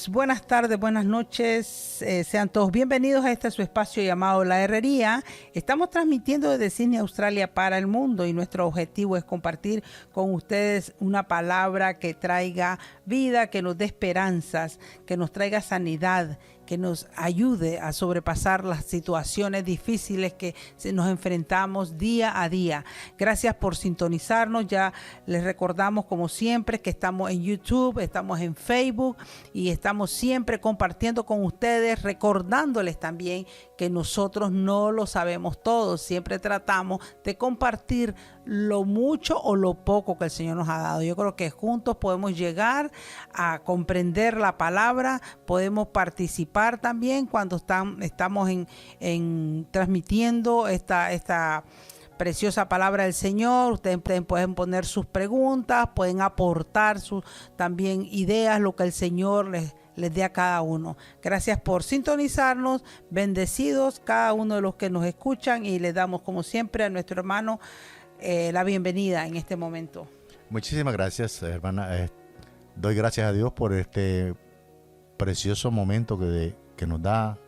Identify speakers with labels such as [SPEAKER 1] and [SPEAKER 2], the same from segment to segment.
[SPEAKER 1] buenas tardes, buenas noches. Sean todos bienvenidos a este su espacio llamado La Herrería. Estamos transmitiendo desde Sydney, Australia para el mundo y nuestro objetivo es compartir con ustedes una palabra que traiga vida, que nos dé esperanzas, que nos traiga sanidad, que nos ayude a sobrepasar las situaciones difíciles que nos enfrentamos día a día. Gracias por sintonizarnos. Ya les recordamos, como siempre, que estamos en YouTube, estamos en Facebook y estamos siempre compartiendo con ustedes, recordándoles también que nosotros no lo sabemos todo. Siempre tratamos de compartir lo mucho o lo poco que el Señor nos ha dado. Yo creo que juntos podemos llegar a comprender la palabra, podemos participar también cuando estamos transmitiendo esta preciosa palabra del Señor. Ustedes pueden poner sus preguntas, pueden aportar sus también ideas, lo que el Señor les dé a cada uno. Gracias por sintonizarnos, bendecidos cada uno de los que nos escuchan, y les damos como siempre a nuestro hermano la bienvenida en este momento.
[SPEAKER 2] Muchísimas gracias, hermana. Doy gracias a Dios por este precioso momento que nos da,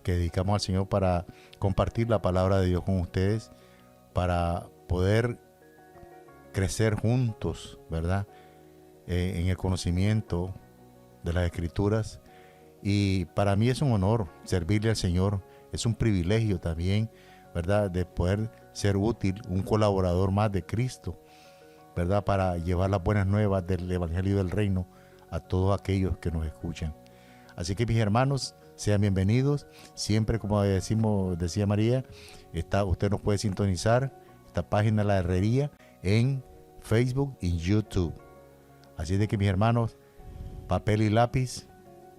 [SPEAKER 2] que dedicamos al Señor para compartir la palabra de Dios con ustedes, para poder crecer juntos, ¿verdad? En el conocimiento de las Escrituras. Y para mí es un honor servirle al Señor, es un privilegio también, ¿verdad? De poder ser útil, un colaborador más de Cristo, ¿verdad? Para llevar las buenas nuevas del Evangelio del Reino a todos aquellos que nos escuchan. Así que mis hermanos, sean bienvenidos. Siempre, como decía María, usted nos puede sintonizar esta página La Herrería en Facebook y YouTube. Así de que mis hermanos, papel y lápiz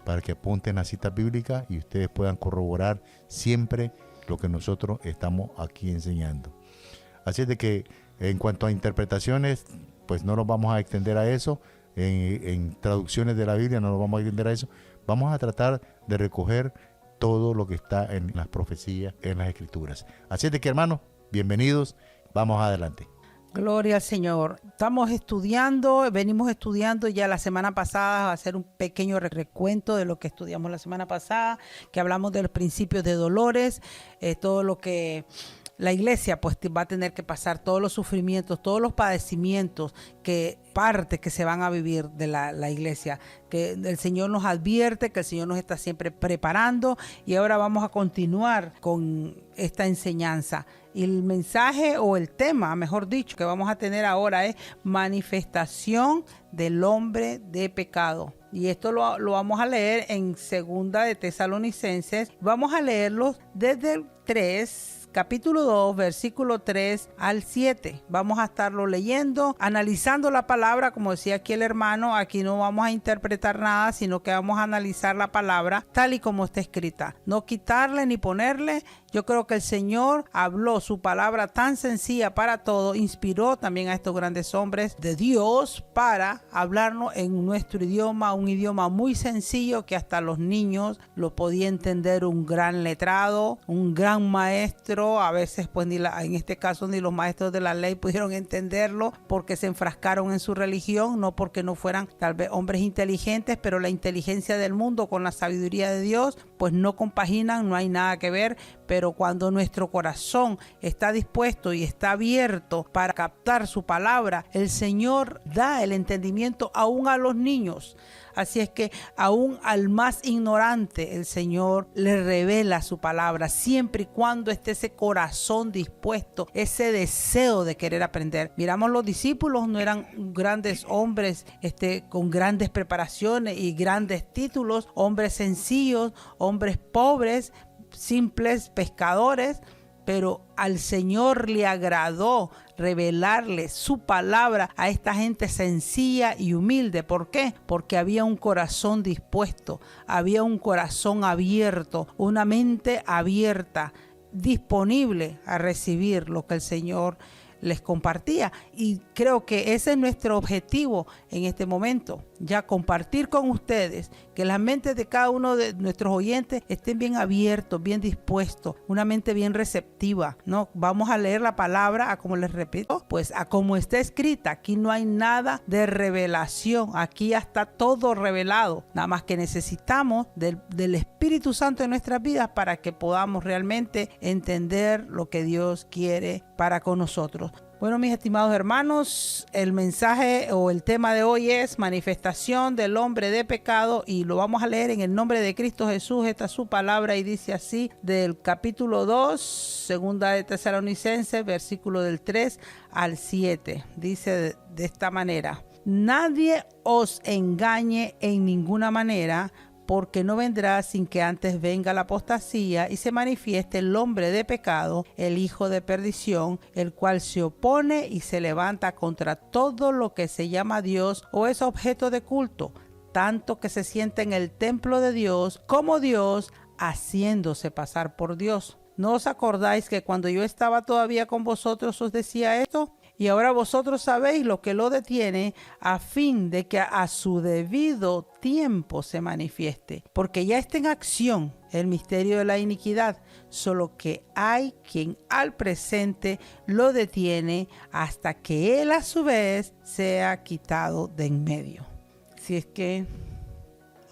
[SPEAKER 2] para que apunten la cita bíblica y ustedes puedan corroborar siempre lo que nosotros estamos aquí enseñando. Así de que en cuanto a interpretaciones, pues no nos vamos a extender a eso. En traducciones de la Biblia no nos vamos a extender a eso. Vamos a tratar de recoger todo lo que está en las profecías, en las Escrituras. Así de que, hermanos, bienvenidos. Vamos adelante.
[SPEAKER 1] Gloria al Señor. Venimos estudiando ya la semana pasada, va a hacer un pequeño recuento de lo que estudiamos la semana pasada, que hablamos de los principios de dolores, todo lo que la iglesia pues va a tener que pasar, todos los sufrimientos, todos los padecimientos que se van a vivir de la iglesia, que el Señor nos advierte, que el Señor nos está siempre preparando, y ahora vamos a continuar con esta enseñanza. Y el mensaje o el tema, mejor dicho, que vamos a tener ahora es manifestación del hombre de pecado. Y esto lo vamos a leer en 2 de Tesalonicenses. Vamos a leerlo desde el 3, capítulo 2, versículo 3 al 7. Vamos a estarlo leyendo, analizando la palabra, como decía aquí el hermano. Aquí no vamos a interpretar nada, sino que vamos a analizar la palabra tal y como está escrita. No quitarle ni ponerle. Yo creo que el Señor habló su palabra tan sencilla para todo, inspiró también a estos grandes hombres de Dios para hablarnos en nuestro idioma, un idioma muy sencillo que hasta los niños lo podía entender un gran letrado, un gran maestro. A veces pues en este caso ni los maestros de la ley pudieron entenderlo porque se enfrascaron en su religión, no porque no fueran tal vez hombres inteligentes, pero la inteligencia del mundo con la sabiduría de Dios pues no compaginan, no hay nada que ver. Pero cuando nuestro corazón está dispuesto y está abierto para captar su palabra, el Señor da el entendimiento aún a los niños. Así es que aún al más ignorante el Señor le revela su palabra, siempre y cuando esté ese corazón dispuesto, ese deseo de querer aprender. Miramos, los discípulos no eran grandes hombres con grandes preparaciones y grandes títulos, hombres sencillos, hombres pobres, simples pescadores, pero al Señor le agradó revelarle su palabra a esta gente sencilla y humilde. ¿Por qué? Porque había un corazón dispuesto, había un corazón abierto, una mente abierta, disponible a recibir lo que el Señor les compartía. Y creo que ese es nuestro objetivo en este momento, ya compartir con ustedes, que las mentes de cada uno de nuestros oyentes estén bien abiertos, bien dispuestos, una mente bien receptiva, ¿no? Vamos a leer la palabra, como les repito, pues a como está escrita. Aquí no hay nada de revelación, aquí ya está todo revelado, nada más que necesitamos del Espíritu Santo en nuestras vidas para que podamos realmente entender lo que Dios quiere para con nosotros. Bueno, mis estimados hermanos, el mensaje o el tema de hoy es manifestación del hombre de pecado, y lo vamos a leer en el nombre de Cristo Jesús. Esta es su palabra y dice así, del capítulo 2, segunda de Tesalonicenses, versículo del 3 al 7. Dice de esta manera: nadie os engañe en ninguna manera, porque no vendrá sin que antes venga la apostasía y se manifieste el hombre de pecado, el hijo de perdición, el cual se opone y se levanta contra todo lo que se llama Dios o es objeto de culto, tanto que se sienta en el templo de Dios como Dios, haciéndose pasar por Dios. ¿No os acordáis que cuando yo estaba todavía con vosotros os decía esto? Y ahora vosotros sabéis lo que lo detiene, a fin de que a su debido tiempo se manifieste. Porque ya está en acción el misterio de la iniquidad, solo que hay quien al presente lo detiene hasta que él a su vez sea quitado de en medio. Si es que...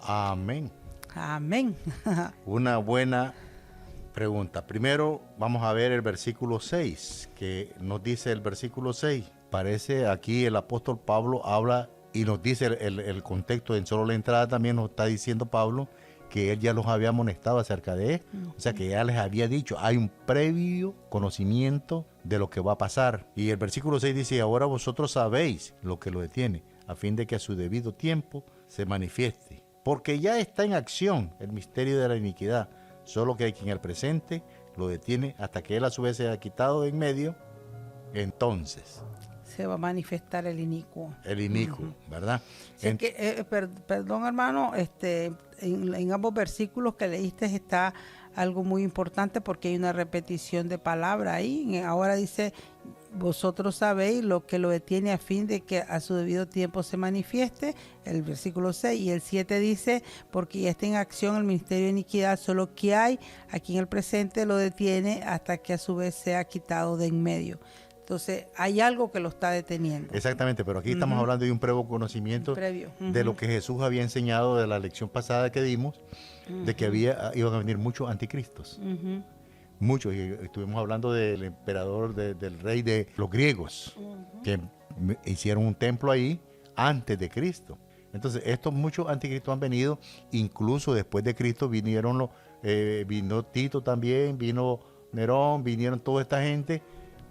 [SPEAKER 2] Amén.
[SPEAKER 1] Amén.
[SPEAKER 2] Una buena pregunta. Primero vamos a ver el versículo 6, que nos dice el versículo 6. Parece aquí el apóstol Pablo habla y nos dice el contexto, en solo la entrada también nos está diciendo Pablo que él ya los había amonestado acerca de esto. O sea que ya les había dicho, hay un previo conocimiento de lo que va a pasar. Y el versículo 6 dice, ahora vosotros sabéis lo que lo detiene, a fin de que a su debido tiempo se manifieste. Porque ya está en acción el misterio de la iniquidad, solo que hay quien al presente lo detiene hasta que él a su vez sea quitado de en medio. Entonces
[SPEAKER 1] se va a manifestar el inicuo.
[SPEAKER 2] El inicuo, ¿verdad?
[SPEAKER 1] Perdón, hermano, en ambos versículos que leíste está algo muy importante, porque hay una repetición de palabra ahí. Ahora dice, vosotros sabéis lo que lo detiene, a fin de que a su debido tiempo se manifieste, el versículo 6, y el 7 dice, porque ya está en acción el ministerio de iniquidad, solo que hay aquí en el presente lo detiene hasta que a su vez sea quitado de en medio. Entonces, hay algo que lo está deteniendo.
[SPEAKER 2] Exactamente, pero aquí estamos hablando de un previo conocimiento de lo que Jesús había enseñado de la lección pasada que dimos, de que iban a venir muchos anticristos. Muchos, y estuvimos hablando del emperador, del rey de los griegos, que hicieron un templo ahí antes de Cristo. Entonces, estos muchos anticristos han venido, incluso después de Cristo vino Tito también, vino Nerón, vinieron toda esta gente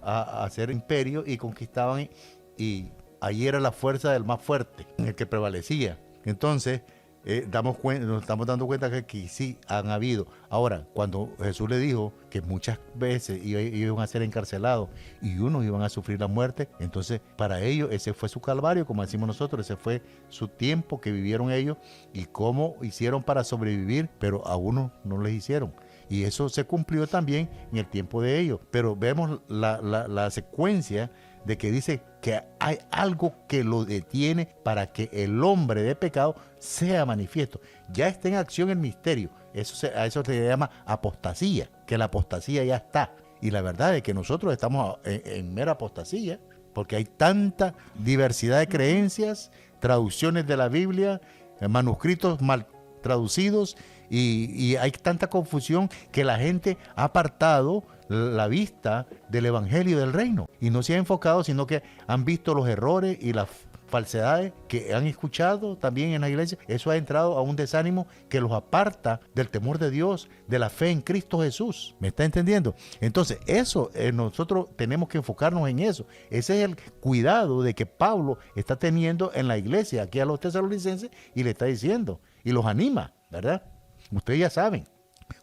[SPEAKER 2] a hacer imperio y conquistaban, y ahí era la fuerza del más fuerte, el que prevalecía. Entonces nos estamos dando cuenta que sí han habido. Ahora, cuando Jesús le dijo que muchas veces iban a ser encarcelados y unos iban a sufrir la muerte, entonces para ellos ese fue su calvario, como decimos nosotros, ese fue su tiempo que vivieron ellos y cómo hicieron para sobrevivir, pero a unos no les hicieron. Y eso se cumplió también en el tiempo de ellos. Pero vemos la secuencia de que dice que hay algo que lo detiene para que el hombre de pecado sea manifiesto. Ya está en acción el misterio. A eso se le llama apostasía, que la apostasía ya está. Y la verdad es que nosotros estamos en mera apostasía, porque hay tanta diversidad de creencias, traducciones de la Biblia, manuscritos mal traducidos, y hay tanta confusión que la gente ha apartado la vista del evangelio del reino y no se ha enfocado, sino que han visto los errores y las falsedades que han escuchado también en la iglesia. Eso ha entrado a un desánimo que los aparta del temor de Dios, de la fe en Cristo Jesús. ¿Me está entendiendo? Entonces eso, nosotros tenemos que enfocarnos en eso. Ese es el cuidado de que Pablo está teniendo en la iglesia aquí a los tesalonicenses, y le está diciendo y los anima, ¿verdad? Ustedes ya saben,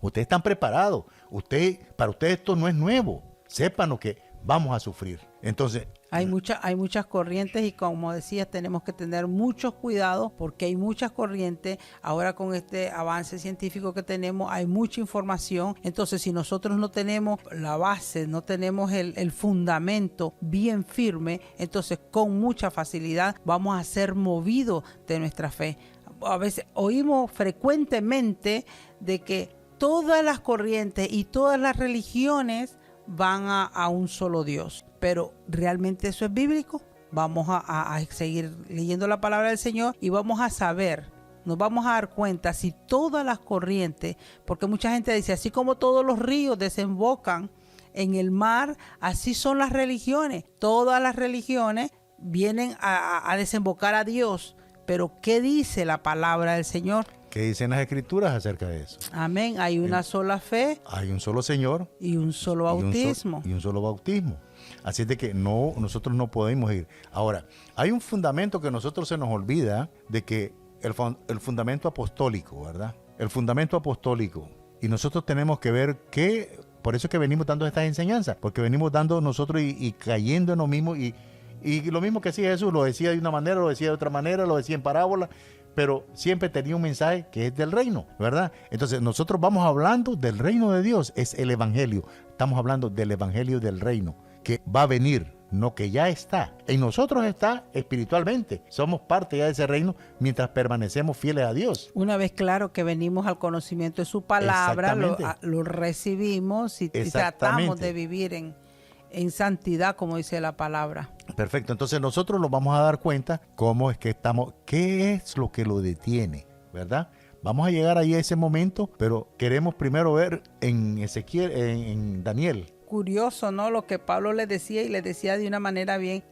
[SPEAKER 2] ustedes están preparados, para ustedes esto no es nuevo. Sépanos que vamos a sufrir. Entonces,
[SPEAKER 1] hay muchas corrientes y como decías, tenemos que tener muchos cuidados porque hay muchas corrientes. Ahora con este avance científico que tenemos hay mucha información. Entonces, si nosotros no tenemos la base, no tenemos el fundamento bien firme, entonces con mucha facilidad vamos a ser movidos de nuestra fe. A veces oímos frecuentemente de que todas las corrientes y todas las religiones van a un solo Dios. Pero ¿realmente eso es bíblico? Vamos a seguir leyendo la palabra del Señor y vamos a saber, nos vamos a dar cuenta si todas las corrientes, porque mucha gente dice, así como todos los ríos desembocan en el mar, así son las religiones. Todas las religiones vienen a desembocar a Dios. Pero ¿qué dice la palabra del Señor?
[SPEAKER 2] ¿Qué dicen las Escrituras acerca de eso?
[SPEAKER 1] Amén. Hay una sola fe.
[SPEAKER 2] Hay un solo Señor.
[SPEAKER 1] Y un solo bautismo.
[SPEAKER 2] Y un solo bautismo. Así es de que nosotros no podemos ir. Ahora, hay un fundamento que a nosotros se nos olvida, de que el fundamento apostólico, ¿verdad? El fundamento apostólico. Y nosotros tenemos que ver qué, por eso es que venimos dando estas enseñanzas, porque venimos dando nosotros y cayendo en lo mismo. Y lo mismo que decía Jesús, lo decía de una manera, lo decía de otra manera, lo decía en parábola, pero siempre tenía un mensaje que es del reino, ¿verdad? Entonces nosotros vamos hablando del reino de Dios, es el evangelio. Estamos hablando del evangelio del reino, que va a venir, no que ya está. En nosotros está espiritualmente. Somos parte ya de ese reino mientras permanecemos fieles a Dios.
[SPEAKER 1] Una vez claro que venimos al conocimiento de su palabra, lo recibimos y tratamos de vivir en santidad, como dice la palabra.
[SPEAKER 2] Perfecto, entonces nosotros nos vamos a dar cuenta cómo es que estamos, qué es lo que lo detiene, ¿verdad? Vamos a llegar ahí a ese momento, pero queremos primero ver en Ezequiel, en Daniel.
[SPEAKER 1] Curioso, ¿no? Lo que Pablo les decía, y les decía de una manera bien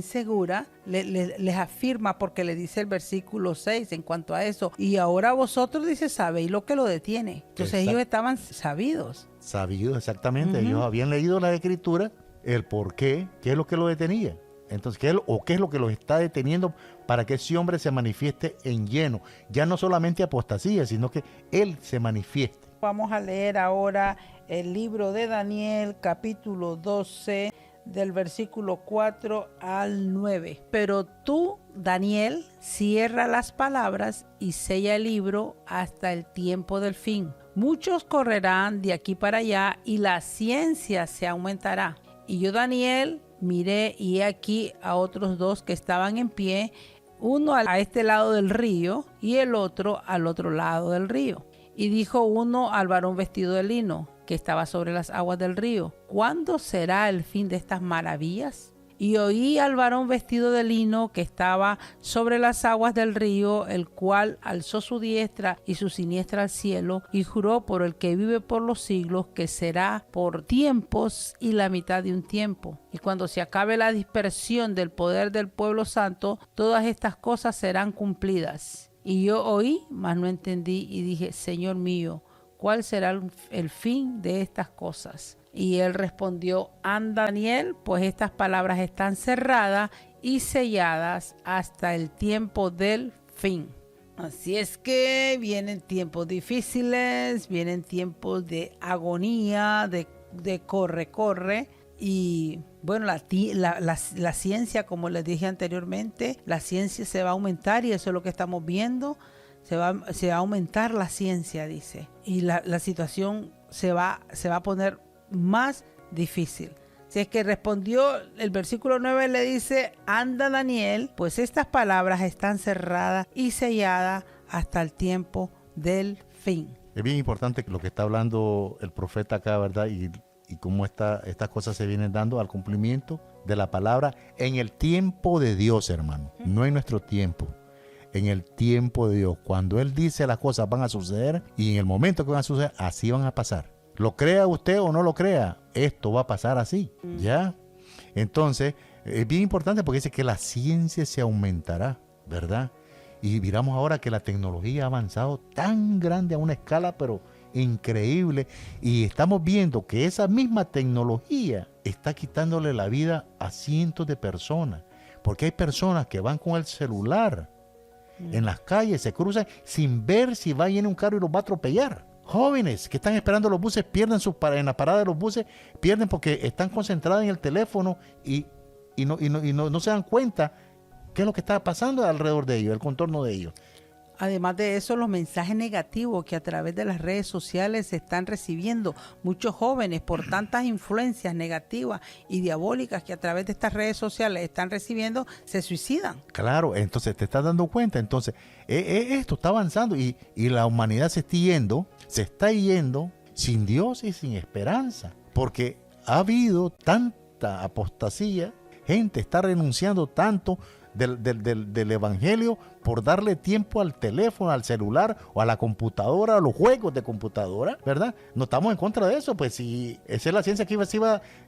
[SPEAKER 1] segura, les afirma, porque le dice el versículo 6 en cuanto a eso. Y ahora vosotros, dice, sabéis lo que lo detiene. Entonces ellos estaban sabidos.
[SPEAKER 2] Sabidos, exactamente. Ellos habían leído la Escritura, el por qué es lo que lo detenía. Entonces, ¿qué es lo que los está deteniendo para que ese hombre se manifieste en lleno? Ya no solamente apostasía, sino que él se manifieste.
[SPEAKER 1] Vamos a leer ahora el libro de Daniel, capítulo 12, del versículo 4 al 9. Pero tú, Daniel, cierra las palabras y sella el libro hasta el tiempo del fin. Muchos correrán de aquí para allá y la ciencia se aumentará. Y yo, Daniel, miré y he aquí a otros dos que estaban en pie, uno a este lado del río y el otro al otro lado del río. Y dijo uno al varón vestido de lino, que estaba sobre las aguas del río: ¿cuándo será el fin de estas maravillas? Y oí al varón vestido de lino que estaba sobre las aguas del río, el cual alzó su diestra y su siniestra al cielo, y juró por el que vive por los siglos, que será por tiempos y la mitad de un tiempo. Y cuando se acabe la dispersión del poder del pueblo santo, todas estas cosas serán cumplidas. Y yo oí, mas no entendí, y dije: Señor mío, ¿cuál será el fin de estas cosas? Y él respondió: anda, Daniel, pues estas palabras están cerradas y selladas hasta el tiempo del fin. Así es que vienen tiempos difíciles, vienen tiempos de agonía, de corre. Y bueno, la ciencia, como les dije anteriormente, la ciencia se va a aumentar, y eso es lo que estamos viendo. Se va a aumentar la ciencia, dice. Y la situación se va a poner más difícil. Si es que respondió, el versículo 9 le dice: anda, Daniel, pues estas palabras están cerradas y selladas hasta el tiempo del fin.
[SPEAKER 2] Es bien importante lo que está hablando el profeta acá, ¿verdad? Y cómo estas cosas se vienen dando al cumplimiento de la palabra en el tiempo de Dios, hermano. No en nuestro tiempo. En el tiempo de Dios. Cuando Él dice las cosas van a suceder, y en el momento que van a suceder, así van a pasar. Lo crea usted o no lo crea, esto va a pasar así, ¿ya? Entonces, es bien importante porque dice que la ciencia se aumentará, ¿verdad? Y miramos ahora que la tecnología ha avanzado tan grande a una escala, pero increíble. Y estamos viendo que esa misma tecnología está quitándole la vida a cientos de personas. Porque hay personas que van con el celular en las calles, se cruzan sin ver si va a ir un carro y los va a atropellar. Jóvenes que están esperando los buses pierden en la parada de los buses, pierden porque están concentrados en el teléfono y no se dan cuenta qué es lo que está pasando alrededor de ellos, el contorno de ellos.
[SPEAKER 1] Además de eso, los mensajes negativos que a través de las redes sociales se están recibiendo muchos jóvenes por tantas influencias negativas y diabólicas que a través de estas redes sociales están recibiendo, se suicidan.
[SPEAKER 2] Claro, entonces te estás dando cuenta, entonces esto está avanzando y la humanidad se está yendo sin Dios y sin esperanza, porque ha habido tanta apostasía, gente está renunciando tanto del evangelio por darle tiempo al teléfono, al celular o a la computadora, a los juegos de computadora, ¿verdad? No estamos en contra de eso, pues si esa es la ciencia que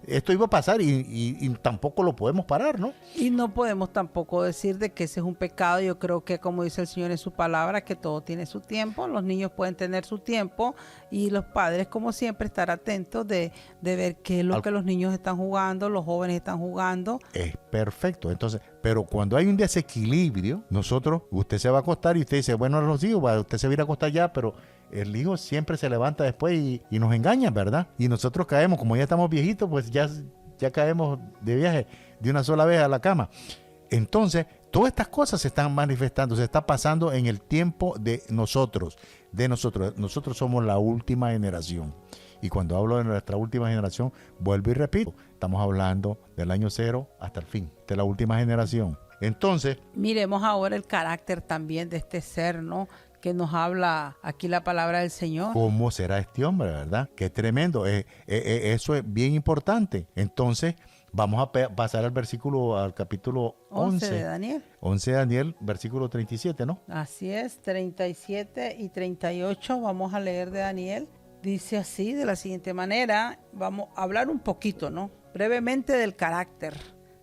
[SPEAKER 2] esto iba a pasar y tampoco lo podemos parar, ¿no?
[SPEAKER 1] Y no podemos tampoco decir de que ese es un pecado. Yo creo que, como dice el Señor en su palabra, que todo tiene su tiempo, los niños pueden tener su tiempo y los padres, como siempre, estar atentos de ver qué es lo que los niños están jugando, los jóvenes están jugando.
[SPEAKER 2] Es perfecto, entonces, pero cuando hay un desequilibrio, usted se va a acostar y usted dice, bueno, los hijos, usted se va a ir a acostar ya, pero el hijo siempre se levanta después y nos engaña, ¿verdad? Y nosotros caemos, como ya estamos viejitos, pues ya caemos de viaje de una sola vez a la cama. Entonces, todas estas cosas se están manifestando, se está pasando en el tiempo de nosotros. Nosotros somos la última generación. Y cuando hablo de nuestra última generación, vuelvo y repito, estamos hablando del año 0 hasta el fin, de la última generación. Entonces,
[SPEAKER 1] miremos ahora el carácter también de este ser, ¿no? Que nos habla aquí la palabra del Señor.
[SPEAKER 2] ¿Cómo será este hombre, verdad? Qué tremendo. Eso es bien importante. Entonces, vamos a pasar al capítulo 11
[SPEAKER 1] de Daniel.
[SPEAKER 2] 11 de Daniel, versículo 37, ¿no?
[SPEAKER 1] Así es, 37 y 38. Vamos a leer de Daniel. Dice así, de la siguiente manera. Vamos a hablar un poquito, ¿no? Brevemente del carácter.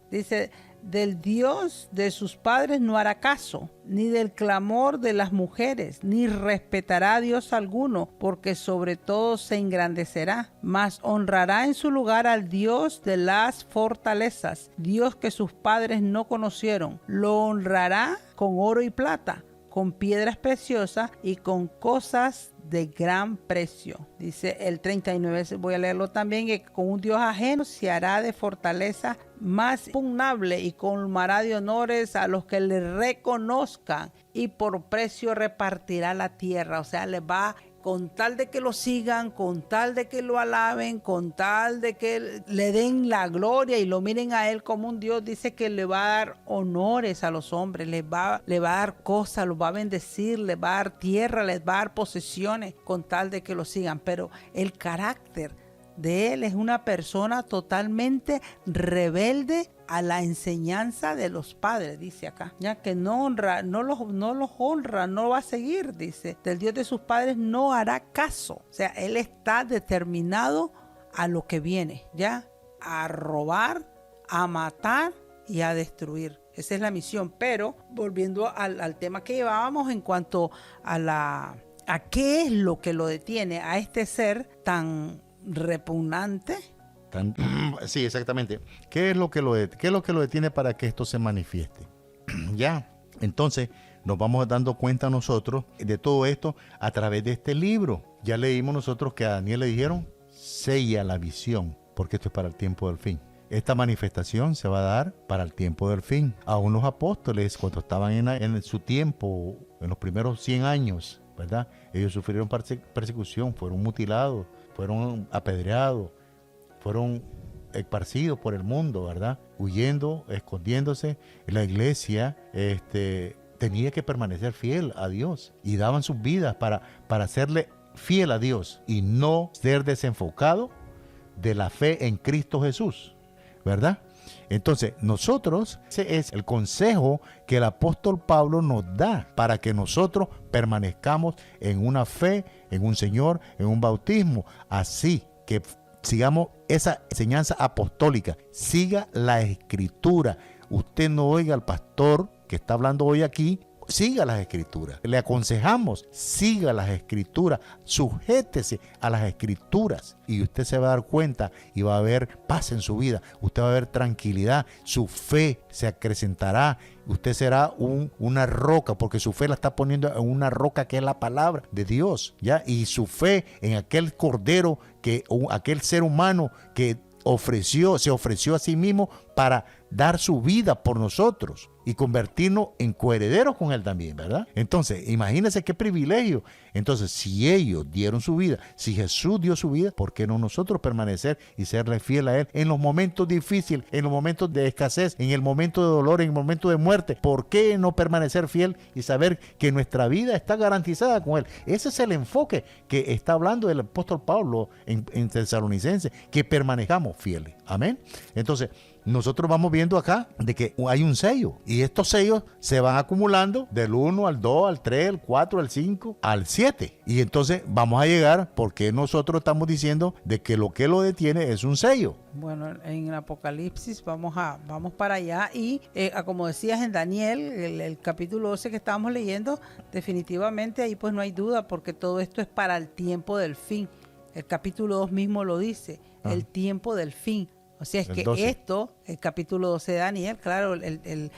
[SPEAKER 1] Dice: del Dios de sus padres no hará caso, ni del clamor de las mujeres, ni respetará a Dios alguno, porque sobre todo se engrandecerá, mas honrará en su lugar al Dios de las fortalezas, Dios que sus padres no conocieron. Lo honrará con oro y plata, con piedras preciosas y con cosas de gran precio. Dice el 39, voy a leerlo también, que con un Dios ajeno se hará de fortaleza más impugnable y colmará de honores a los que le reconozcan, y por precio repartirá la tierra. O sea, les va, con tal de que lo sigan, con tal de que lo alaben, con tal de que le den la gloria y lo miren a él como un Dios, dice que le va a dar honores a los hombres, le va a dar cosas, los va a bendecir, les va a dar tierra, les va a dar posesiones, con tal de que lo sigan. Pero el carácter de él es una persona totalmente rebelde a la enseñanza de los padres, dice acá, ya que no honra, no los honra, no va a seguir, dice, del Dios de sus padres no hará caso. O sea, él está determinado a lo que viene, ya, a robar, a matar y a destruir. Esa es la misión. Pero volviendo al tema que llevábamos en cuanto a qué es lo que lo detiene a este ser tan repugnante.
[SPEAKER 2] Sí, exactamente. ¿Qué es lo que lo detiene para que esto se manifieste? Ya, entonces nos vamos dando cuenta nosotros de todo esto a través de este libro. Ya leímos nosotros que a Daniel le dijeron: sella la visión, porque esto es para el tiempo del fin. Esta manifestación se va a dar para el tiempo del fin. Aún los apóstoles, cuando estaban en su tiempo, en los primeros 100 años, ¿verdad? Ellos sufrieron persecución, fueron mutilados, fueron apedreados, fueron esparcidos por el mundo, ¿verdad? Huyendo, escondiéndose. La iglesia tenía que permanecer fiel a Dios y daban sus vidas para serle fiel a Dios y no ser desenfocado de la fe en Cristo Jesús, ¿verdad? Entonces, ese es el consejo que el apóstol Pablo nos da para que nosotros permanezcamos en una fe, en un Señor, en un bautismo, así que sigamos esa enseñanza apostólica, siga la Escritura. Usted no oiga al pastor que está hablando hoy aquí, siga las Escrituras. Le aconsejamos, siga las Escrituras, sujétese a las Escrituras y usted se va a dar cuenta y va a haber paz en su vida. Usted va a ver tranquilidad, su fe se acrecentará. Usted será una roca, porque su fe la está poniendo en una roca que es la palabra de Dios, ¿ya? Y su fe en aquel cordero, aquel ser humano que se ofreció a sí mismo para dar su vida por nosotros y convertirnos en coherederos con Él también, ¿verdad? Entonces, imagínense qué privilegio. Entonces, si ellos dieron su vida, si Jesús dio su vida, ¿por qué no nosotros permanecer y serle fiel a Él en los momentos difíciles, en los momentos de escasez, en el momento de dolor, en el momento de muerte? ¿Por qué no permanecer fiel y saber que nuestra vida está garantizada con Él? Ese es el enfoque que está hablando el apóstol Pablo en Tesalonicenses, que permanezcamos fieles. Amén. Entonces, nosotros vamos viendo acá de que hay un sello y estos sellos se van acumulando del 1 al 2, al 3, al 4, al 5, al 7. Y entonces vamos a llegar, porque nosotros estamos diciendo de que lo que lo detiene es un sello.
[SPEAKER 1] Bueno, en el Apocalipsis vamos para allá y como decías en Daniel, el capítulo 12 que estábamos leyendo, definitivamente ahí pues no hay duda, porque todo esto es para el tiempo del fin. El capítulo 2 mismo lo dice, el tiempo del fin. O sea, es que 12. Esto, el capítulo 12 de Daniel, claro, el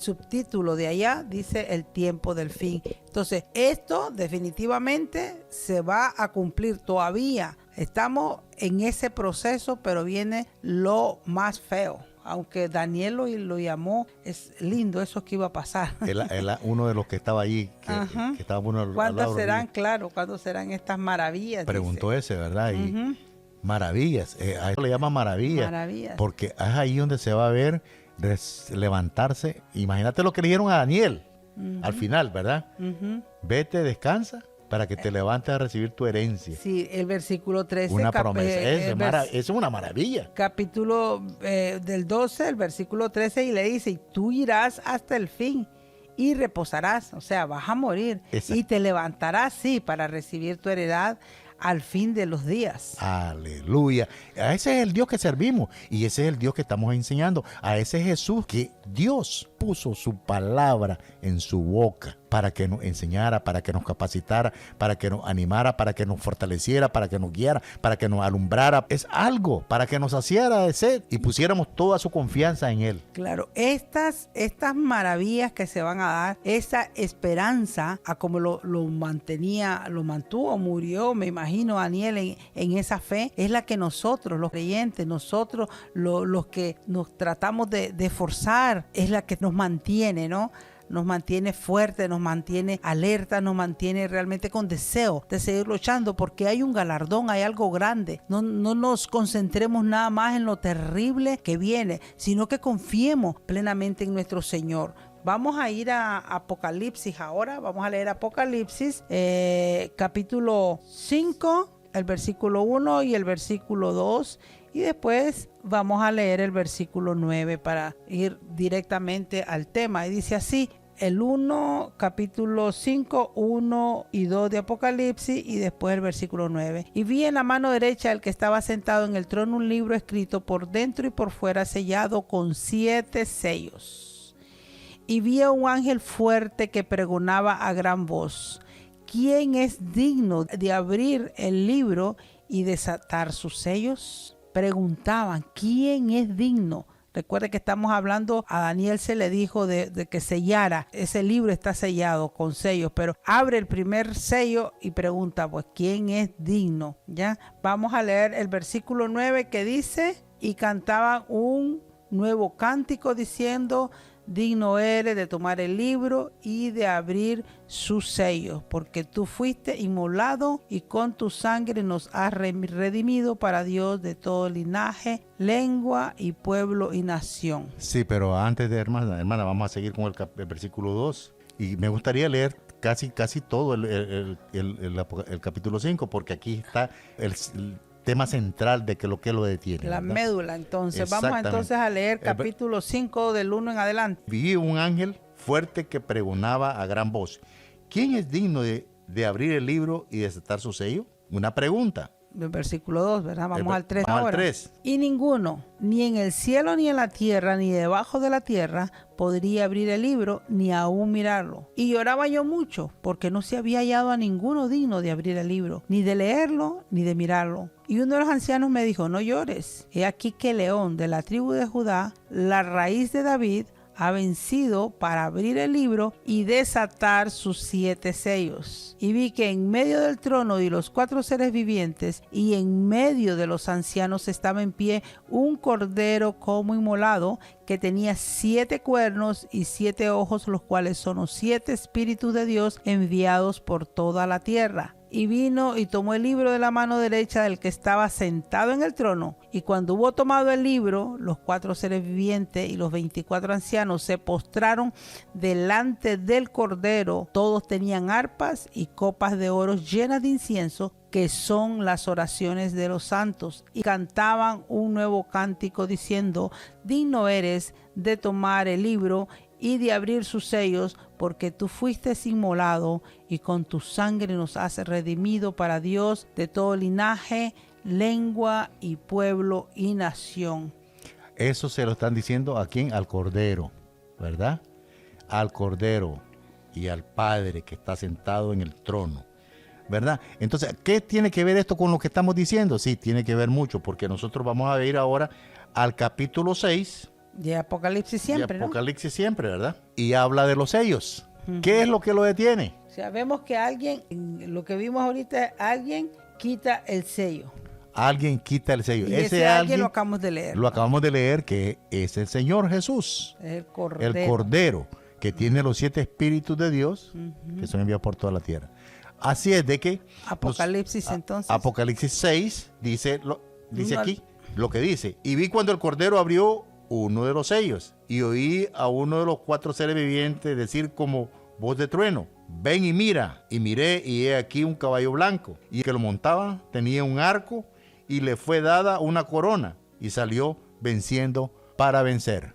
[SPEAKER 1] subtítulo de allá dice el tiempo del fin. Entonces, esto definitivamente se va a cumplir todavía. Estamos en ese proceso, pero viene lo más feo. Aunque Daniel lo llamó, es lindo eso que iba a pasar.
[SPEAKER 2] Uno de los que estaba allí, que estaba uno
[SPEAKER 1] ¿Cuándo serán, claro, cuándo serán estas maravillas?
[SPEAKER 2] Preguntó dice. Ese, ¿verdad? Y maravillas, a eso le llaman maravillas, porque es ahí donde se va a ver levantarse. Imagínate lo que le dijeron a Daniel al final, ¿verdad? Vete, descansa, para que te levantes a recibir tu herencia.
[SPEAKER 1] Sí, el versículo 13.
[SPEAKER 2] Una promesa, es una maravilla.
[SPEAKER 1] Capítulo del 12, el versículo 13, y le dice, y tú irás hasta el fin y reposarás, o sea, vas a morir. Exacto. Y te levantarás, sí, para recibir tu heredad al fin de los días.
[SPEAKER 2] Aleluya. A ese es el Dios que servimos y ese es el Dios que estamos enseñando. A ese Jesús que Dios puso su palabra en su boca para que nos enseñara, para que nos capacitara, para que nos animara, para que nos fortaleciera, para que nos guiara, para que nos alumbrara. Es algo para que nos saciara de sed y pusiéramos toda su confianza en Él.
[SPEAKER 1] Claro, estas maravillas que se van a dar, esa esperanza, a como lo mantuvo, murió, me imagino, Daniel en esa fe, es la que nosotros, los creyentes, nosotros los que nos tratamos de forzar, es la que nos mantiene, ¿no? Nos mantiene fuerte, nos mantiene alerta, nos mantiene realmente con deseo de seguir luchando, porque hay un galardón, hay algo grande. No nos concentremos nada más en lo terrible que viene, sino que confiemos plenamente en nuestro Señor. Vamos a ir a Apocalipsis ahora, vamos a leer Apocalipsis, capítulo 5, el versículo 1 y el versículo 2. Y después vamos a leer el versículo 9 para ir directamente al tema. Y dice así, el 1, capítulo 5, 1 y 2 de Apocalipsis, y después el versículo 9. Y vi en la mano derecha del que estaba sentado en el trono un libro escrito por dentro y por fuera, sellado con 7 sellos. Y vi a un ángel fuerte que pregonaba a gran voz, ¿quién es digno de abrir el libro y desatar sus sellos? Preguntaban, ¿quién es digno? Recuerde que estamos hablando, a Daniel se le dijo de que sellara. Ese libro está sellado con sellos, pero abre el primer sello y pregunta, pues, ¿quién es digno? ¿Ya? Vamos a leer el versículo 9 que dice, y cantaban un nuevo cántico diciendo, digno eres de tomar el libro y de abrir sus sellos, porque tú fuiste inmolado y con tu sangre nos has redimido para Dios de todo linaje, lengua y pueblo y nación.
[SPEAKER 2] Sí, pero antes de hermana, vamos a seguir con el versículo 2 y me gustaría leer casi todo el capítulo 5, porque aquí está el tema central de que lo detiene.
[SPEAKER 1] La ¿verdad? Médula, entonces. Vamos entonces a leer capítulo 5 del 1 en adelante.
[SPEAKER 2] Vi un ángel fuerte que pregonaba a gran voz, ¿quién es digno de abrir el libro y desatar su sello? Una pregunta.
[SPEAKER 1] del versículo 2, ¿verdad? Vamos al 3
[SPEAKER 2] vamos
[SPEAKER 1] ahora.
[SPEAKER 2] al 3.
[SPEAKER 1] Y ninguno, ni en el cielo, ni en la tierra, ni debajo de la tierra, podría abrir el libro, ni aún mirarlo. Y lloraba yo mucho, porque no se había hallado a ninguno digno de abrir el libro, ni de leerlo, ni de mirarlo. Y uno de los ancianos me dijo, no llores. He aquí que el león de la tribu de Judá, la raíz de David, ha vencido para abrir el libro y desatar sus 7 sellos. Y vi que en medio del trono y los 4 seres vivientes y en medio de los ancianos estaba en pie un cordero como inmolado, que tenía 7 cuernos y 7 ojos, los cuales son los 7 espíritus de Dios enviados por toda la tierra. Y vino y tomó el libro de la mano derecha del que estaba sentado en el trono. Y cuando hubo tomado el libro, los 4 seres vivientes y los 24 ancianos se postraron delante del Cordero. Todos tenían arpas y copas de oro llenas de incienso, que son las oraciones de los santos. Y cantaban un nuevo cántico diciendo, digno eres de tomar el libro y de abrir sus sellos, porque tú fuiste inmolado y con tu sangre nos has redimido para Dios de todo linaje, lengua y pueblo y nación.
[SPEAKER 2] Eso se lo están diciendo a quién, al Cordero, ¿verdad? Al Cordero y al Padre que está sentado en el trono, ¿verdad? Entonces, ¿qué tiene que ver esto con lo que estamos diciendo? Sí, tiene que ver mucho, porque nosotros vamos a ir ahora al capítulo 6.
[SPEAKER 1] De Apocalipsis siempre,
[SPEAKER 2] ¿no? Apocalipsis siempre, ¿verdad? Y habla de los sellos. ¿Qué es lo que lo detiene?
[SPEAKER 1] O sea, vemos que alguien, lo que vimos ahorita, alguien quita el sello.
[SPEAKER 2] Alguien quita el sello.
[SPEAKER 1] Y ese alguien lo acabamos de leer.
[SPEAKER 2] Lo acabamos de leer, que es el Señor Jesús.
[SPEAKER 1] El Cordero.
[SPEAKER 2] El Cordero, que tiene los 7 espíritus de Dios, que son enviados por toda la tierra. Así es de que...
[SPEAKER 1] Apocalipsis entonces.
[SPEAKER 2] Apocalipsis 6 dice aquí lo que dice. Y vi cuando el Cordero abrió uno de los sellos, y oí a uno de los 4 seres vivientes decir como voz de trueno, ven y mira. Y miré, y he aquí un caballo blanco, y el que lo montaba tenía un arco, y le fue dada una corona, y salió venciendo para vencer.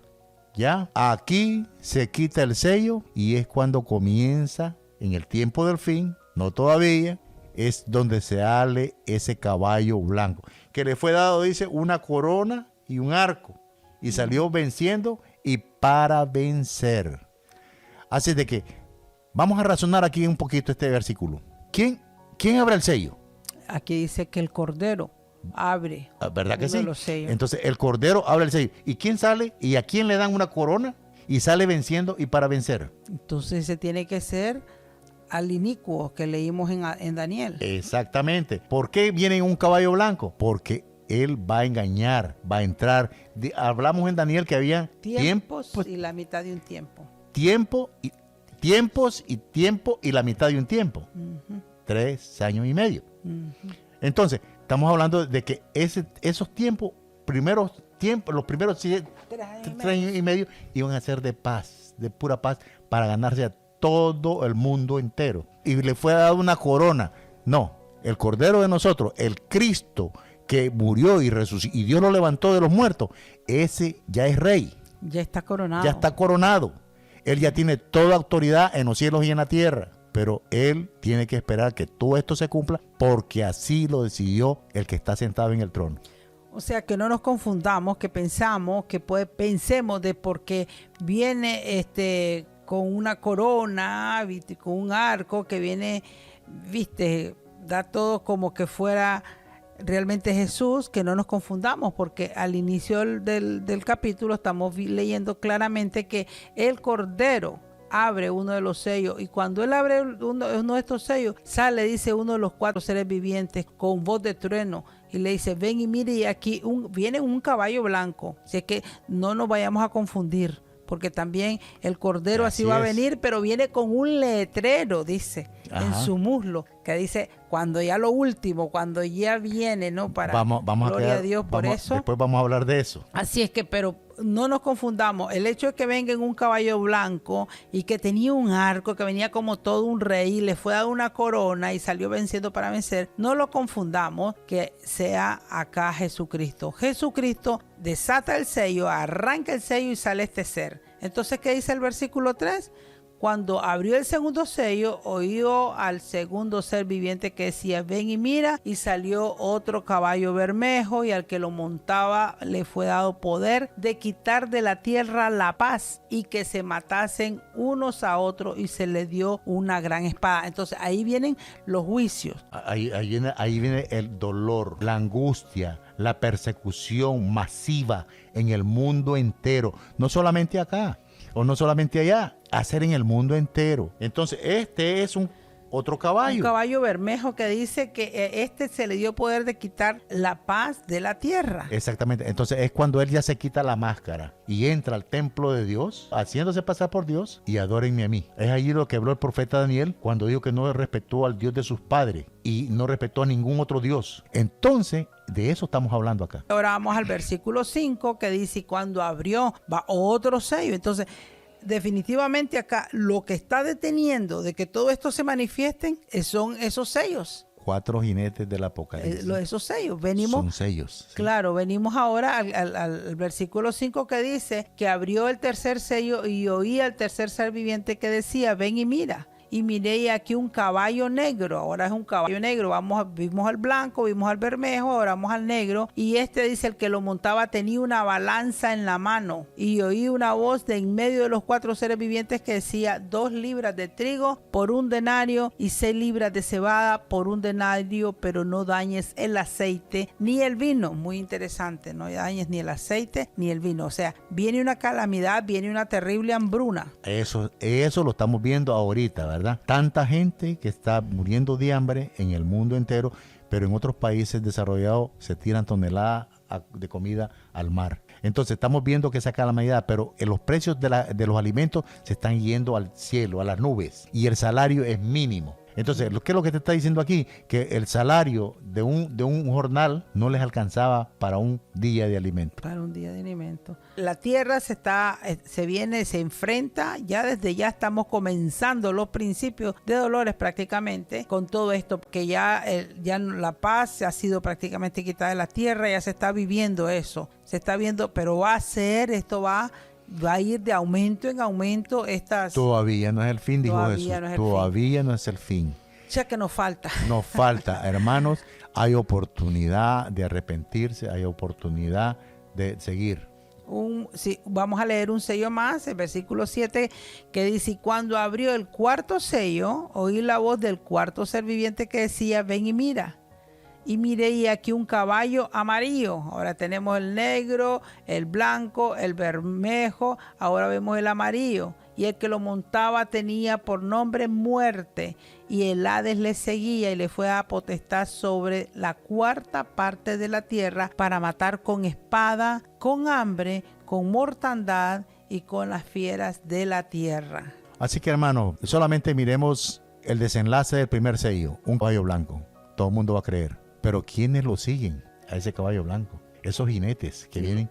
[SPEAKER 2] Ya, aquí se quita el sello, y es cuando comienza, en el tiempo del fin, no todavía, es donde se hable ese caballo blanco, que le fue dado, dice, una corona y un arco, y salió venciendo y para vencer. Así de que vamos a razonar aquí un poquito este versículo. ¿Quién abre el sello?
[SPEAKER 1] Aquí dice que el Cordero abre.
[SPEAKER 2] ¿Verdad que sí?
[SPEAKER 1] Los sellos.
[SPEAKER 2] Entonces el Cordero abre el sello. ¿Y quién sale? ¿Y a quién le dan una corona? Y sale venciendo y para vencer.
[SPEAKER 1] Entonces se tiene que ser al inicuo que leímos en Daniel.
[SPEAKER 2] Exactamente. ¿Por qué viene un caballo blanco? Porque él va a engañar, va a entrar. Hablamos en Daniel que había
[SPEAKER 1] tiempos y la mitad de un tiempo.
[SPEAKER 2] Tiempos y la mitad de un tiempo. 3 años y medio. Entonces, estamos hablando de que esos tiempos, los primeros 3 años y medio iban a ser de paz, de pura paz, para ganarse a todo el mundo entero. Y le fue dado una corona. No, el Cordero de nosotros, el Cristo, que murió y resucitó, y Dios lo levantó de los muertos, ese ya es rey.
[SPEAKER 1] Ya está coronado.
[SPEAKER 2] Ya está coronado. Él ya tiene toda autoridad en los cielos y en la tierra. Pero él tiene que esperar que todo esto se cumpla, porque así lo decidió el que está sentado en el trono.
[SPEAKER 1] O sea, que no nos confundamos, que pensemos de porque viene con una corona, ¿viste? Con un arco que viene, viste, da todo como que fuera realmente Jesús, que no nos confundamos, porque al inicio del capítulo estamos leyendo claramente que el Cordero abre uno de los sellos, y cuando él abre uno de estos sellos, dice uno de los 4 seres vivientes con voz de trueno, y le dice, ven y mire, y aquí viene un caballo blanco. Así que no nos vayamos a confundir, porque también el Cordero así va a venir, pero viene con un letrero, dice, en su muslo, que dice, cuando ya lo último, cuando ya viene, ¿no? Para
[SPEAKER 2] vamos
[SPEAKER 1] gloria a Dios por eso.
[SPEAKER 2] Después vamos a hablar de eso.
[SPEAKER 1] Así es que, pero no nos confundamos. El hecho de que venga en un caballo blanco y que tenía un arco, que venía como todo un rey, le fue dada una corona y salió venciendo para vencer, no lo confundamos que sea acá Jesucristo. Jesucristo desata el sello, arranca el sello y sale este ser. Entonces, ¿qué dice el versículo 3? cuando abrió el segundo sello, oyó al segundo ser viviente que decía, ven y mira, y salió otro caballo bermejo, y al que lo montaba le fue dado poder de quitar de la tierra la paz, y que se matasen unos a otros, y se le dio una gran espada. Entonces ahí vienen los juicios.
[SPEAKER 2] Ahí viene el dolor, la angustia, la persecución masiva en el mundo entero, no solamente acá o no solamente allá, hacer en el mundo entero. Entonces este es otro caballo.
[SPEAKER 1] Un caballo bermejo que dice que se le dio poder de quitar la paz de la tierra.
[SPEAKER 2] Exactamente. Entonces es cuando él ya se quita la máscara y entra al templo de Dios, haciéndose pasar por Dios, y adórenme a mí. Es allí lo que habló el profeta Daniel cuando dijo que no respetó al Dios de sus padres y no respetó a ningún otro Dios. Entonces, de eso estamos hablando acá.
[SPEAKER 1] Ahora vamos al versículo 5 que dice, cuando abrió va otro sello. Entonces, definitivamente acá lo que está deteniendo de que todo esto se manifiesten son esos sellos.
[SPEAKER 2] 4 jinetes del Apocalipsis.
[SPEAKER 1] Esos sellos. Venimos,
[SPEAKER 2] son sellos. ¿Sí?
[SPEAKER 1] Claro, venimos ahora al versículo 5 que dice que abrió el tercer sello y oí al tercer ser viviente que decía, ven y mira. Y miré aquí un caballo negro, ahora es un caballo negro, vimos al blanco, vimos al bermejo, ahora vamos al negro, y dice el que lo montaba tenía una balanza en la mano, y oí una voz de en medio de los 4 seres vivientes que decía, 2 libras de trigo por 1 denario y 6 libras de cebada por 1 denario, pero no dañes el aceite ni el vino. Muy interesante, no dañes ni el aceite ni el vino, o sea, viene una calamidad, viene una terrible hambruna.
[SPEAKER 2] Eso lo estamos viendo ahorita, ¿verdad? Tanta gente que está muriendo de hambre en el mundo entero, pero en otros países desarrollados se tiran toneladas de comida al mar. Entonces estamos viendo que esa calamidad, pero los precios de los alimentos se están yendo al cielo, a las nubes, y el salario es mínimo. Entonces, ¿qué es lo que te está diciendo aquí? Que el salario de un jornal no les alcanzaba para un día de alimento.
[SPEAKER 1] Para un día de alimento. La tierra se enfrenta, desde ya estamos comenzando los principios de dolores prácticamente con todo esto, que ya la paz se ha sido prácticamente quitada de la tierra, ya se está viviendo eso. Se está viendo, pero va a ir de aumento en aumento estas...
[SPEAKER 2] Todavía no es el fin, dijo Jesús. Todavía no es el fin.
[SPEAKER 1] Ya que nos falta.
[SPEAKER 2] Nos falta, hermanos. Hay oportunidad de arrepentirse, hay oportunidad de seguir.
[SPEAKER 1] Vamos a leer un sello más, el versículo 7, que dice, y cuando abrió el 4º sello, oí la voz del 4º ser viviente que decía, ven y mira. Y miré y aquí un caballo amarillo. Ahora tenemos el negro, el blanco, el bermejo. Ahora vemos el amarillo. Y el que lo montaba tenía por nombre Muerte. Y el Hades le seguía y le fue a potestad sobre la 4ª parte de la tierra para matar con espada, con hambre, con mortandad y con las fieras de la tierra.
[SPEAKER 2] Así que, hermano, solamente miremos el desenlace del primer sello. Un caballo blanco. Todo el mundo va a creer. Pero ¿quiénes lo siguen a ese caballo blanco? Esos jinetes que vienen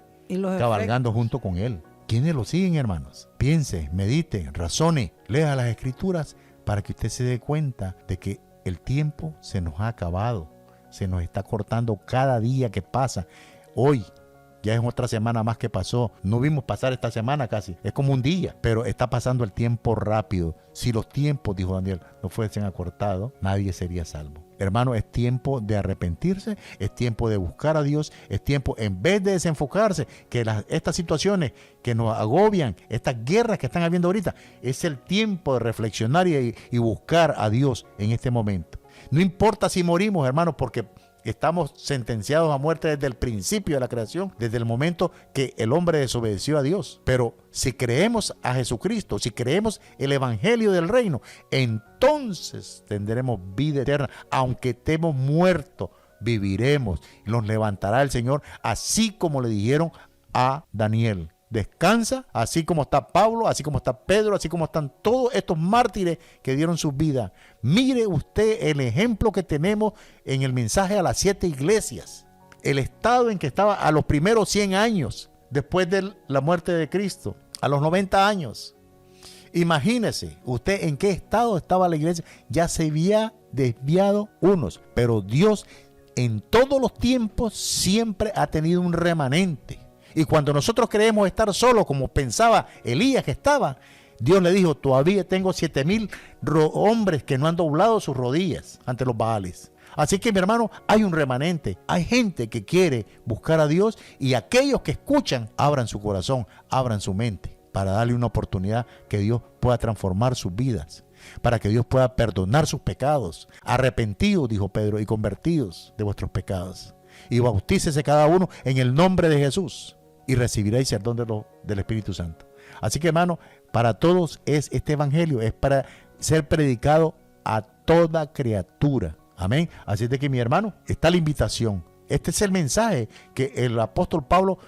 [SPEAKER 2] cabalgando junto con él. ¿Quiénes lo siguen, hermanos? Piense, medite, razone, lea las escrituras para que usted se dé cuenta de que el tiempo se nos ha acabado. Se nos está cortando cada día que pasa. Hoy ya es otra semana más que pasó. No vimos pasar esta semana casi. Es como un día, pero está pasando el tiempo rápido. Si los tiempos, dijo Daniel, no fuesen acortados, nadie sería salvo. Hermano, es tiempo de arrepentirse, es tiempo de buscar a Dios, es tiempo, en vez de desenfocarse, que estas situaciones que nos agobian, estas guerras que están habiendo ahorita, es el tiempo de reflexionar y buscar a Dios en este momento. No importa si morimos, hermanos, porque estamos sentenciados a muerte desde el principio de la creación, desde el momento que el hombre desobedeció a Dios. Pero si creemos a Jesucristo, si creemos el evangelio del reino, entonces tendremos vida eterna. Aunque estemos muertos, viviremos. Nos levantará el Señor, así como le dijeron a Daniel. Descansa, así como está Pablo, así como está Pedro, así como están todos estos mártires que dieron sus vidas. Mire usted el ejemplo que tenemos en el mensaje a las 7 iglesias. El estado en que estaba a los primeros 100 años, después de la muerte de Cristo, a los 90 años. Imagínese usted en qué estado estaba la iglesia. Ya se había desviado unos, pero Dios en todos los tiempos siempre ha tenido un remanente. Y cuando nosotros creemos estar solos, como pensaba Elías que estaba, Dios le dijo, todavía tengo 7,000 hombres que no han doblado sus rodillas ante los Baales. Así que, mi hermano, hay un remanente, hay gente que quiere buscar a Dios, y aquellos que escuchan, abran su corazón, abran su mente, para darle una oportunidad que Dios pueda transformar sus vidas, para que Dios pueda perdonar sus pecados. Arrepentidos, dijo Pedro, y convertidos de vuestros pecados. Y bautícese cada uno en el nombre de Jesús, y recibiréis el don del Espíritu Santo. Así que, hermano, para todos es este evangelio, es para ser predicado a toda criatura. Amén. Así es de que, mi hermano, está la invitación. Este es el mensaje que el apóstol Pablo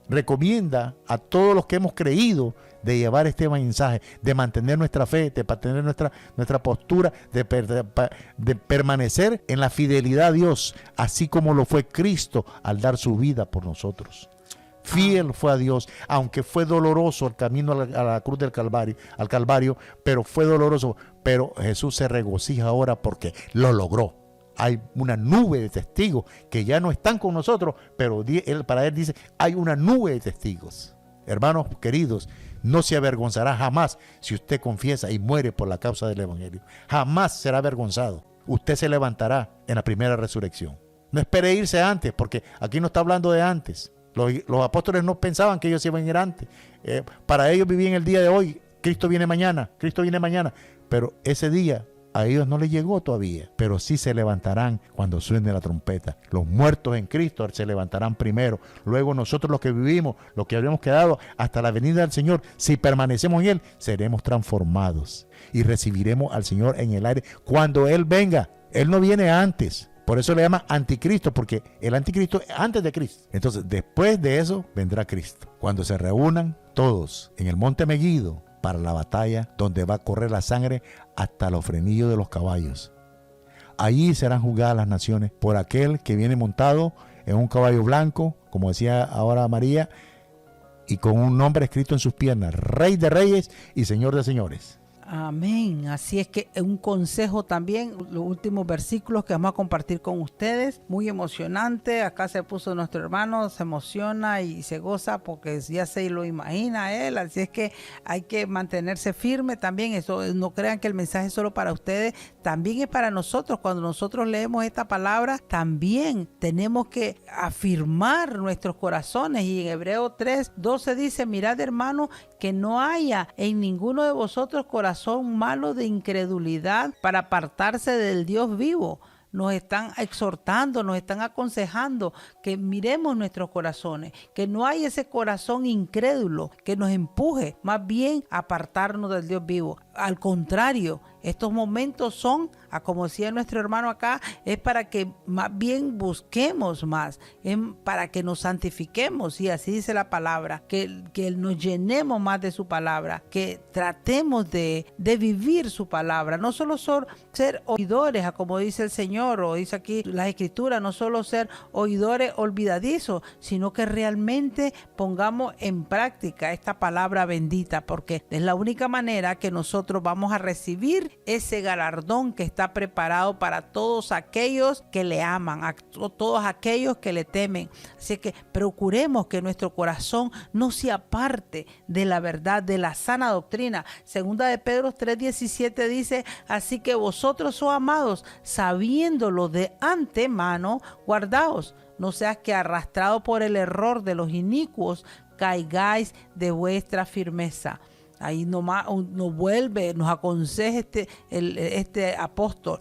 [SPEAKER 2] recomienda a todos los que hemos creído, de llevar este mensaje, de mantener nuestra fe, de mantener nuestra postura, de permanecer en la fidelidad a Dios, así como lo fue Cristo al dar su vida por nosotros. Fiel fue a Dios, aunque fue doloroso el camino a la cruz del Calvario, pero fue doloroso. Pero Jesús se regocija ahora porque lo logró. Hay una nube de testigos que ya no están con nosotros, pero para él dice, hay una nube de testigos. Hermanos queridos, no se avergonzará jamás si usted confiesa y muere por la causa del evangelio. Jamás será avergonzado. Usted se levantará en la primera resurrección. No espere irse antes, porque aquí no está hablando de antes. Los apóstoles no pensaban que ellos iban a ir antes. Para ellos vivían el día de hoy. Cristo viene mañana, Cristo viene mañana. Pero ese día a ellos no les llegó todavía. Pero sí se levantarán cuando suene la trompeta. Los muertos en Cristo se levantarán primero. Luego nosotros, los que vivimos, los que habremos quedado hasta la venida del Señor, si permanecemos en Él, seremos transformados y recibiremos al Señor en el aire cuando Él venga. Él no viene antes. Por eso le llama anticristo, porque el anticristo es antes de Cristo. Entonces, después de eso vendrá Cristo, cuando se reúnan todos en el monte Meguido para la batalla, donde va a correr la sangre hasta los frenillos de los caballos. Allí serán juzgadas las naciones por aquel que viene montado en un caballo blanco, como decía ahora María, y con un nombre escrito en sus piernas: Rey de Reyes y Señor de Señores.
[SPEAKER 1] Amén. Así es que un consejo también, los últimos versículos que vamos a compartir con ustedes, muy emocionante. Acá se puso nuestro hermano, se emociona y se goza porque ya se lo imagina él. Así es que hay que mantenerse firme también. Eso, no crean que el mensaje es solo para ustedes, también es para nosotros. Cuando nosotros leemos esta palabra, también tenemos que afirmar nuestros corazones. Y en Hebreos 3:12 dice: mirad, hermano, que no haya en ninguno de vosotros corazón malo de incredulidad para apartarse del Dios vivo. Nos están exhortando, nos están aconsejando que miremos nuestros corazones, que no hay ese corazón incrédulo que nos empuje más bien a apartarnos del Dios vivo. Al contrario, estos momentos son, como decía nuestro hermano acá, es para que más bien busquemos más, para que nos santifiquemos, y así dice la palabra, que nos llenemos más de su palabra, que tratemos de vivir su palabra, no solo ser oidores, como dice el Señor, o dice aquí la Escritura, no solo ser oidores olvidadizos, sino que realmente pongamos en práctica esta palabra bendita, porque es la única manera que nosotros vamos a recibir ese galardón que está preparado para todos aquellos que le aman, a todos aquellos que le temen. Así que procuremos que nuestro corazón no se aparte de la verdad, de la sana doctrina. Segunda de Pedro 3:17 dice: así que vosotros, oh amados, sabiéndolo de antemano, guardaos, no seas que arrastrados por el error de los inicuos caigáis de vuestra firmeza. Ahí nomás nos aconseja este apóstol.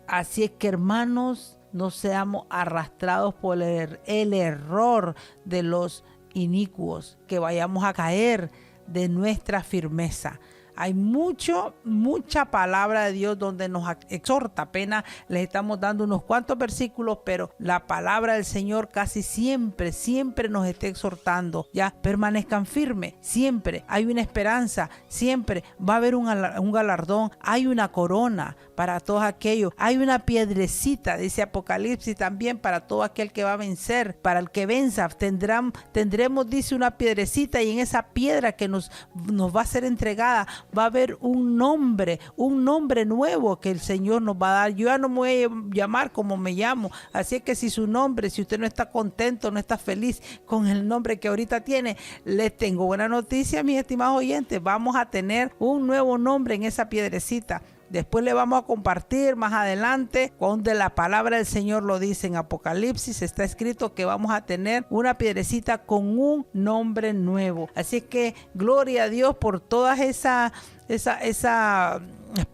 [SPEAKER 1] Así es que, hermanos, no seamos arrastrados por el error de los inicuos, que vayamos a caer de nuestra firmeza. Hay mucha palabra de Dios donde nos exhorta. Apenas les estamos dando unos cuantos versículos, pero la palabra del Señor casi siempre nos está exhortando. Ya, permanezcan firmes, siempre hay una esperanza, siempre va a haber un galardón, hay una corona para todos aquellos, hay una piedrecita, dice Apocalipsis también, para todo aquel que va a vencer. Para el que venza tendremos, dice, una piedrecita, y en esa piedra que nos va a ser entregada va a haber un nombre nuevo que el Señor nos va a dar. Yo ya no me voy a llamar como me llamo, así que si su nombre, si usted no está contento, no está feliz con el nombre que ahorita tiene, les tengo buena noticia, mis estimados oyentes, vamos a tener un nuevo nombre en esa piedrecita. Después le vamos a compartir más adelante donde la palabra del Señor lo dice en Apocalipsis. Está escrito que vamos a tener una piedrecita con un nombre nuevo. Así que gloria a Dios por todas esas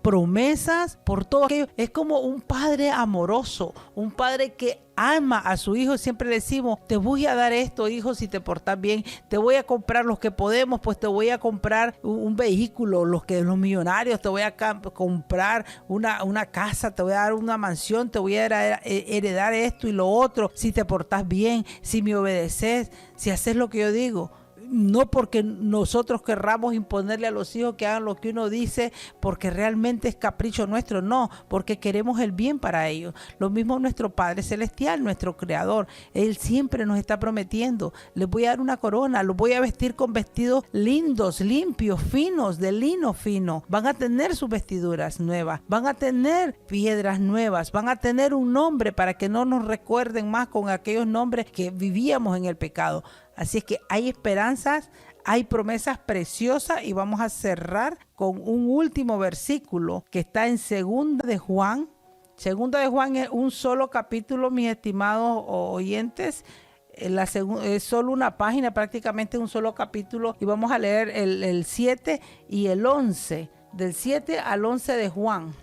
[SPEAKER 1] promesas, por todo aquello. Es como un padre amoroso, un padre que ama a su hijo. Siempre le decimos, te voy a dar esto, hijo, si te portas bien, te voy a comprar los que podemos, pues te voy a comprar un vehículo, los millonarios, te voy a comprar una casa, te voy a dar una mansión, te voy a heredar esto y lo otro, si te portas bien, si me obedeces, si haces lo que yo digo. No porque nosotros querramos imponerle a los hijos que hagan lo que uno dice, porque realmente es capricho nuestro, no, porque queremos el bien para ellos. Lo mismo nuestro Padre Celestial, nuestro Creador, Él siempre nos está prometiendo, les voy a dar una corona, los voy a vestir con vestidos lindos, limpios, finos, de lino fino. Van a tener sus vestiduras nuevas, van a tener piedras nuevas, van a tener un nombre para que no nos recuerden más con aquellos nombres que vivíamos en el pecado. Así es que hay esperanzas, hay promesas preciosas y vamos a cerrar con un último versículo que está en Segunda de Juan. Segunda de Juan es un solo capítulo, mis estimados oyentes. Es solo una página, prácticamente un solo capítulo. Y vamos a leer el 7 y el 11, del 7 al 11 de Juan.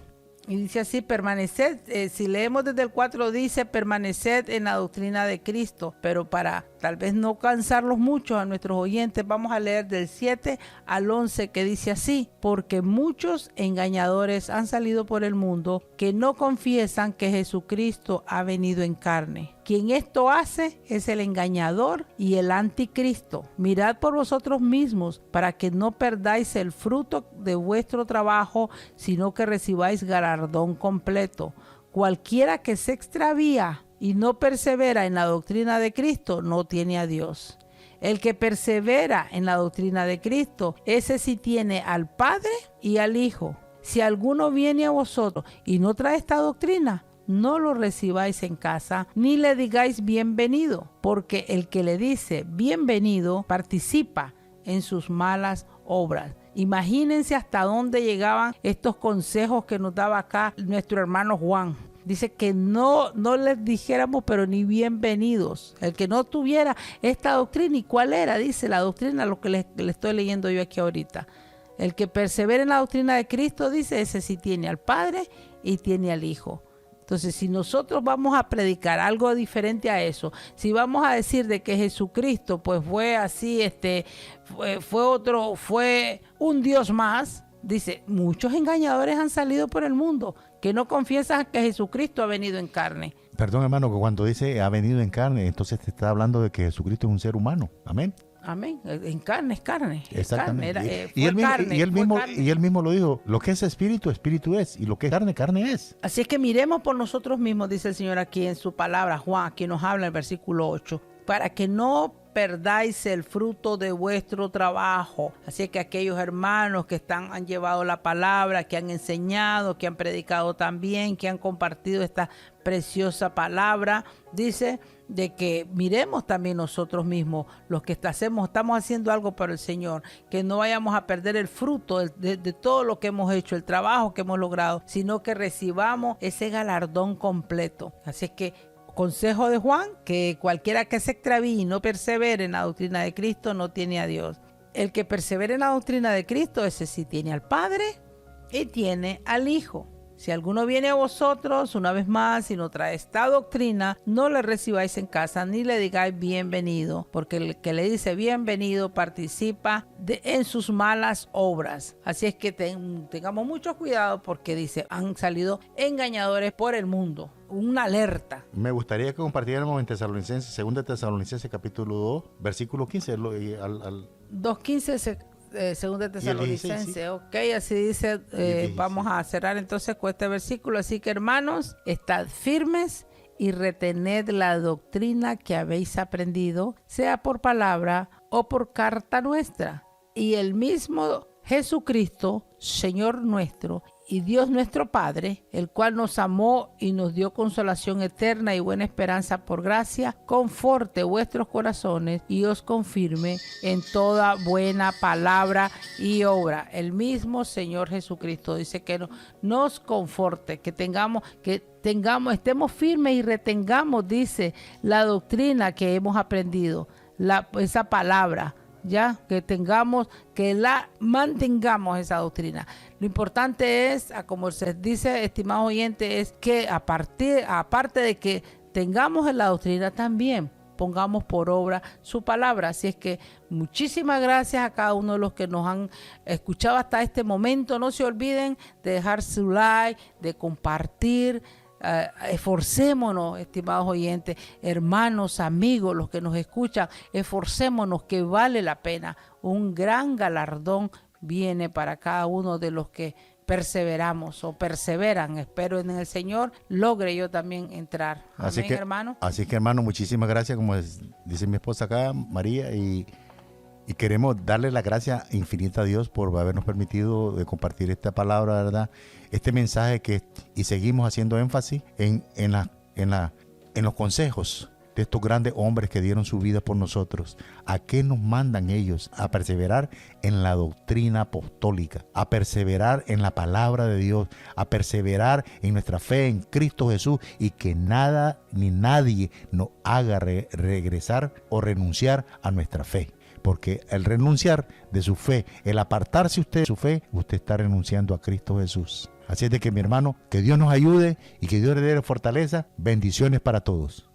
[SPEAKER 1] Y dice así, permaneced, si leemos desde el 4 dice, permaneced en la doctrina de Cristo, pero para tal vez no cansarlos mucho a nuestros oyentes, vamos a leer del 7 al 11 que dice así, porque muchos engañadores han salido por el mundo que no confiesan que Jesucristo ha venido en carne. Quien esto hace es el engañador y el anticristo. Mirad por vosotros mismos para que no perdáis el fruto de vuestro trabajo, sino que recibáis galardón completo. Cualquiera que se extravía y no persevera en la doctrina de Cristo no tiene a Dios. El que persevera en la doctrina de Cristo, ese sí tiene al Padre y al Hijo. Si alguno viene a vosotros y no trae esta doctrina, no lo recibáis en casa, ni le digáis bienvenido, porque el que le dice bienvenido participa en sus malas obras. Imagínense hasta dónde llegaban estos consejos que nos daba acá nuestro hermano Juan. Dice que no les dijéramos, pero ni bienvenidos. El que no tuviera esta doctrina, ¿y cuál era? Dice la doctrina, lo que le estoy leyendo yo aquí ahorita. El que persevera en la doctrina de Cristo, dice, ese sí tiene al Padre y tiene al Hijo. Entonces, si nosotros vamos a predicar algo diferente a eso, si vamos a decir de que Jesucristo pues fue así, fue un Dios más, dice, muchos engañadores han salido por el mundo que no confiesan que Jesucristo ha venido en carne.
[SPEAKER 2] Perdón, hermano, que cuando dice ha venido en carne, entonces te está hablando de que Jesucristo es un ser humano. Amén.
[SPEAKER 1] Amén. En carne es carne.
[SPEAKER 2] Exactamente.
[SPEAKER 1] Carne.
[SPEAKER 2] Y él mismo lo dijo, lo que es espíritu, espíritu es, y lo que es carne, carne es.
[SPEAKER 1] Así es que miremos por nosotros mismos, dice el Señor aquí en su palabra, Juan, aquí nos habla en el versículo 8, para que no perdáis el fruto de vuestro trabajo. Así que aquellos hermanos que han llevado la palabra, que han enseñado, que han predicado también, que han compartido esta preciosa palabra, dice de que miremos también nosotros mismos, los que estamos haciendo algo para el Señor, que no vayamos a perder el fruto de todo lo que hemos hecho, el trabajo que hemos logrado, sino que recibamos ese galardón completo. Así es que consejo de Juan, que cualquiera que se extravíe y no persevere en la doctrina de Cristo no tiene a Dios. El que persevere en la doctrina de Cristo, ese sí tiene al Padre y tiene al Hijo. Si alguno viene a vosotros, una vez más, y no trae esta doctrina, no le recibáis en casa ni le digáis bienvenido, porque el que le dice bienvenido participa en sus malas obras. Así es que tengamos mucho cuidado porque dice, han salido engañadores por el mundo. Una alerta.
[SPEAKER 2] Me gustaría que compartiéramos en Tesalonicenses, 2 Tesalonicenses capítulo 2, versículo 15.
[SPEAKER 1] 2:15 segunda Tesalonicenses, sí. Ok, así dice, vamos a cerrar entonces con este versículo. Así que hermanos, estad firmes y retened la doctrina que habéis aprendido, sea por palabra o por carta nuestra. Y el mismo Jesucristo, Señor nuestro, y Dios nuestro Padre, el cual nos amó y nos dio consolación eterna y buena esperanza por gracia, conforte vuestros corazones y os confirme en toda buena palabra y obra. El mismo Señor Jesucristo dice que nos conforte, que estemos firmes y retengamos, dice, la doctrina que hemos aprendido, esa palabra. Ya que mantengamos esa doctrina. Lo importante es, como se dice, estimados oyentes, es que aparte de que tengamos la doctrina, también pongamos por obra su palabra. Así es que muchísimas gracias a cada uno de los que nos han escuchado hasta este momento. No se olviden de dejar su like, de compartir. Esforcémonos, estimados oyentes, hermanos, amigos, los que nos escuchan, esforcémonos, que vale la pena. Un gran galardón viene para cada uno de los que perseveramos o perseveran. Espero en el Señor logre yo también entrar. Amén, hermano.
[SPEAKER 2] Así que, hermano, muchísimas gracias, como dice mi esposa acá, María, y queremos darle la gracia infinita a Dios por habernos permitido de compartir esta palabra, ¿verdad? Este mensaje y seguimos haciendo énfasis en los consejos de estos grandes hombres que dieron su vida por nosotros. ¿A qué nos mandan ellos? A perseverar en la doctrina apostólica, a perseverar en la palabra de Dios, a perseverar en nuestra fe en Cristo Jesús, y que nada ni nadie nos haga regresar o renunciar a nuestra fe. Porque el renunciar de su fe, el apartarse usted de su fe, usted está renunciando a Cristo Jesús. Así es de que, mi hermano, que Dios nos ayude y que Dios le dé fortaleza. Bendiciones para todos.